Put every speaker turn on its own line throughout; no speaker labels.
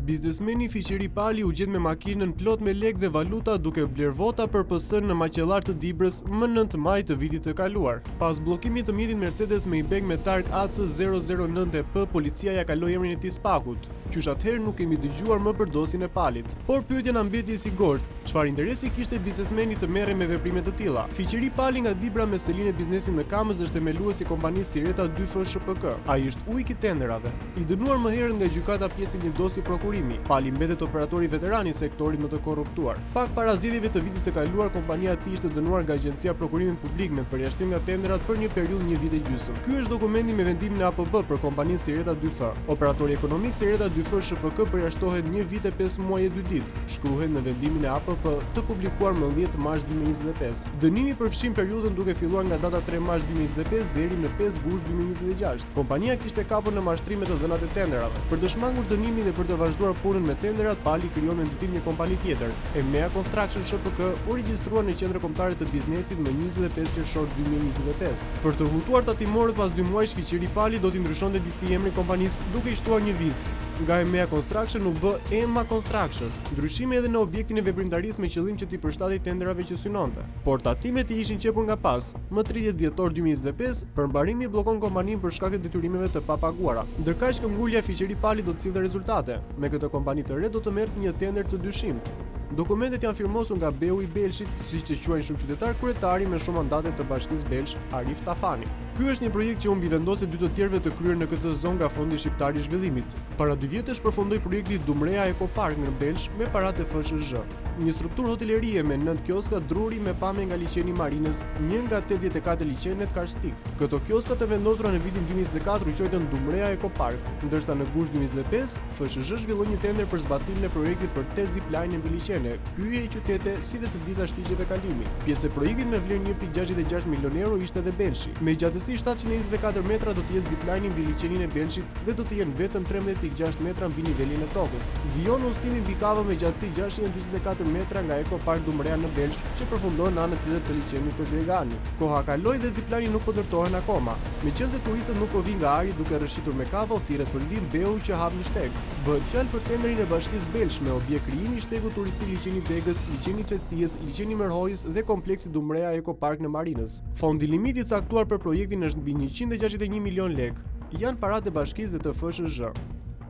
Biznesmeni Fiqeri Pali u gjet me makinën plot me lekë dhe valuta duke bler vota për PS-n në Maqellar të Dibrës më 9 maj të vitit të kaluar. Pas bllokimit të mjetit Mercedes me Maybach me targ AC 009EP, policia ja kaloi emrin e tij Spakut. Qysh atëherë nuk kemi dëgjuar më për dosin e Palit. Por pyetja na mbeti e sigurt, çfarë interesi kishte biznesmeni të merrej me veprime të tilla? Fiqeri Pali nga Dibra me selinë e biznesit në Kamës është themeluesi i kompanisë Sireta 2F SHPK. Ai është ujk i tenderave. I dënuar më herët nga gjykata pjesë një dosi prokurimi. Pali mbetet operatori veteran i sektorit më të korruptuar. Pak para zgjedhjeve të vitit të kaluar, kompania e tij ishte dënuar nga Agjencia Prokurimit Publik me përjashtim nga tenderat për një periudhë 1 vit e gjysmë. Ky është dokumenti me vendimin e APB për kompaninë Sireta 2F. Operatori ekonomik Sireta 2F SHPK përjashtohet 1 vit e 5 muaj e 2 ditë. Shkruhet në vendimin e APB të publikuar më 10 mars 2025. Dënimi përfshin periudhën duke filluar nga data 3 mars 2025 deri në 5 gusht 2026. Kompania kishte kapur në mashtrim me të dhënat e tenderave. Për të shmangur dënimin dhe për të vazhduar punën me tenderat, Pali krijon me nxitim një kompani tjetër, EMEA Construction SHPK, u regjistruar në Qendrën Kombëtare të Biznesit më 25 qershor 2025. Për të hutuar tatimorët pas 2 muajsh, Fiqeri Pali do t'i ndryshonte disi emrin kompanisë duke i shtuar një vizë. Nga EMEA Construction u bë EMA Construction. Ndryshimi edhe në objektin e veprimtarisë me qëllim që t'i përshtatej tenderave që synonte. Por tatimet i ishin qepur nga pas. Më 30 dhjetor 2025, përmbarimi bllokon kompaninë për shkak të detyrimeve të papaguara. Ndërkaq këmbgulja Fiqeri Pali do të sillte rezultate. Me këtë kompani të re do të merrte një tender të dyshimt. Dokumentet janë firmosur nga BEU i Belshit, siç e quajnë shumë qytetar, kryetari me shumë mandate të Bashkisë Belsh, Arif Tafani. Ky është një projekt që u mbivendose dy të tjerëve të kryer në këtë zonë nga Fondi Shqiptar i Zhvillimit. Para 2 vjetësh përfundoi projekti Dumrea Eco Park në Belsh me paratë e FSHZ. Një strukturë hotelerie me 9 kioska druri me pamje nga liçeni Marinës, një nga 84 liçenet karstik. Këto kioska të vendosura në vitin 2024 u quajtën Dumrea Eco Park, ndërsa në gusht 2025 FSHZ zhvilloi një tender për zbatimin e projektit për 8 zipline mbi liçene, hyje i qytete si dhe të disa shtigje të kalimi. Pjesë e projektit me vlerë 1.66 milion euro ishte edhe Belshi. Me gjatësi 724 metra do të jetë zipline mbi liçenin e Belshit dhe do të jenë vetëm 13.6 metra mbi nivelin e tokës. Vijon udhëtimi mbi kavë me gjatësi 644 metra nga Eco Park Dumrea në Belsh, që përfundon në anën tjetër të liçenit të Gregani. Koha kaloi dhe zipline nuk po ndërtohen akoma. Meqense turistët nuk po vinë nga ari duke rrëshitur me kavë, thirret për ndim BEU që hap një shteg. Bëhet fjalë për tenderin e Bashkisë Belsh me objekt krijimi i shtegut turistik liçeni Begës, liçeni Çestijës, liçeni Merhojës dhe kompleksi Dumrea Eco Park në Marinës. Fondi limiti i caktuar për projektin është mbi 161 milion lekë. Janë paratë e Bashkisë dhe të FSHZ.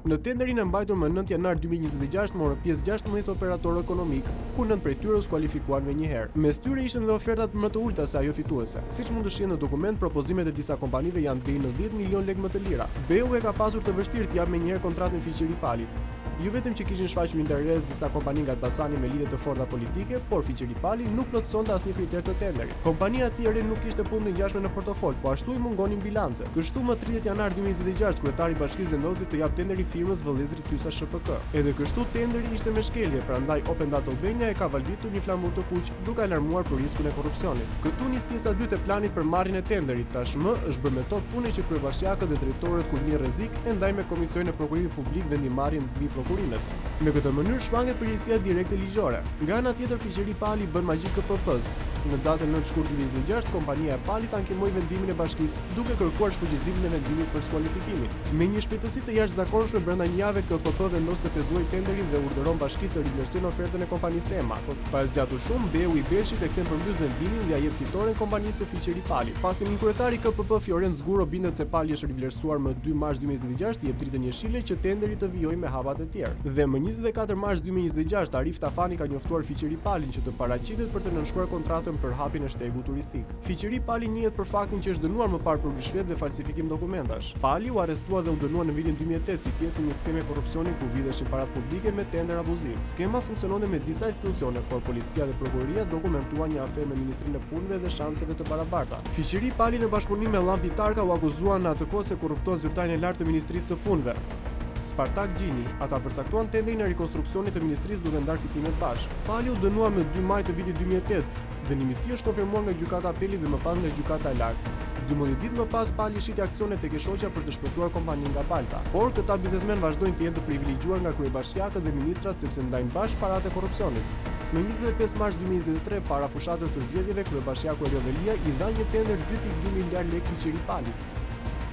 Në tenderin e mbajtur më 9 janar 2026 morën pjesë 16 operatorë ekonomik, ku 9 prej tyre u skualifikuan me një herë. Mes tyre ishin edhe ofertat më të ulta se ajo fituese. Siç mund të shihen në dokument, propozimet e disa kompanive janë deri në 10 milion lekë më të lira. BEU e ka pasur të vështirë të japë menjëherë kontratën Fiqeri Palit. Jo vetëm që kishin shfaqur interes disa kompani nga Elbasani me lidhje të forta politike, por Fiqeri Pali nuk plotësonte asnjë kriter të tenderit. Kompania e tij nuk kishte punë të ngjashme në portofol, po ashtu i mungonin bilance. Kështu më 30 janar 2026 kryetari i bashkisë vendosi të jap tenderin firmës vëllezërit Hysa SHPK. Edhe kështu tenderi ishte me shkelje, prandaj Open Data Albania e ka valvitur një flamur të kuq duke alarmuar për riskun e korrupsionit. Këtu nis pjesa 2 e planit për marrjen e tenderit. Tashmë është bërë metodë pune që kryebashkiakët dhe drejtorët kur një rrezik e ndaj me Komisionin e Prokurimit Publik vendimarrjen mbi prokurimet. Në këtë mënyrë shmanget përgjegjësia direkte ligjore. Nga ana tjetër, Fiqeri Pali bën magji KPP-s. Në datën 9 shkurt 2026, kompania e Palit ankimoi vendimin e bashkisë, duke kërkuar shfuqizimin e vendimit për skualifikimin. Me një shpejtësi të jashtëzakonshme brenda një jave, KPP vendos të pezullojë tenderin dhe urdhëron bashkitë të rivlerësojnë ofertën e kompanisë EMA. Pas zgjatur shumë, BEU i Belshit e kthen përmbys vendimin dhe ia jep fitoren kompanisë së Fiqeri Pali. Pasi një kryetari KPP Fioren Zguro bindet se Pali është rivlerësuar më 2 mars 2026, i jep dritën jeshile që tenderi të vijojë me hapat e tjerë. Dhe më 24 mars 2026, Arif Tafani ka njoftuar Fiqeri Palin që të paraqitet për të nënshkruar kontratën për hapjen e shtegut turistik. Fiqeri Pali njihet për faktin që është dënuar më parë për rishfet dhe falsifikim dokumentash. Pali u arrestua dhe u dënua në vitin 2008 si pjesë e një skeme korrupsioni ku vidheshin parat publike me tender abuziv. Skema funksiononte me disa institucione, por policia dhe prokuroria dokumentuan një afer me Ministrinë e Punëve dhe Shanseve të Barabarta. Fiqeri Pali në bashkëpunim me Llampi Tarka u akuzuan në atë kohë se korrupton zyrtarin e lartë të Ministrisë së Punëve, Spartak Gjini. Ata përcaktuan tenderin e rikonstruksionit të ministrisë duke ndarë fitimet bashkë. Pali u dënua me 2 maj të vitit 2008. Dënimi i tij është konfirmuar nga gjykata apelit dhe më pas nga gjykata e lartë. 12 ditë më pas, Pali shiti aksione tek e shoqja për të shpëtuar kompaninë nga palta. Por këta biznesmen vazhdojnë të jenë të privilegjuar nga kryebashkiakët dhe ministrat sepse ndajnë bashkë paratë e korrupsionit. Në 25 mars 2023, para fushatës së zgjedhjeve, kryebashkiaku Elio Velia i dha një tender 2.2 miliard lekë Fiqeri Palit.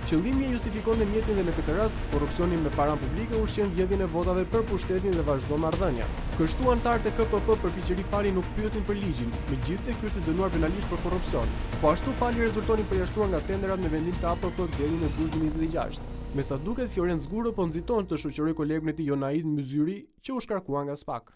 Qëllimi e justifikon në mjetin dhe në këtë rast, korrupsioni me para publike ushqen vjedhjen e votave për pushtetin dhe vazhdon marrëdhënia. Kështu anëtarët e KPP për fiqëri pali nuk pyesin për ligjin, megjithse ky është dënuar penalisht për korrupsion. Po ashtu pali rezultoni përjashtuar nga tenderat me vendim të APP deri në gusht 26. Me sa duket Florent Zguro po nxiton të shoqërojë kolegun e tij Jonaid Myzyri, që u shkarkua nga SPAK.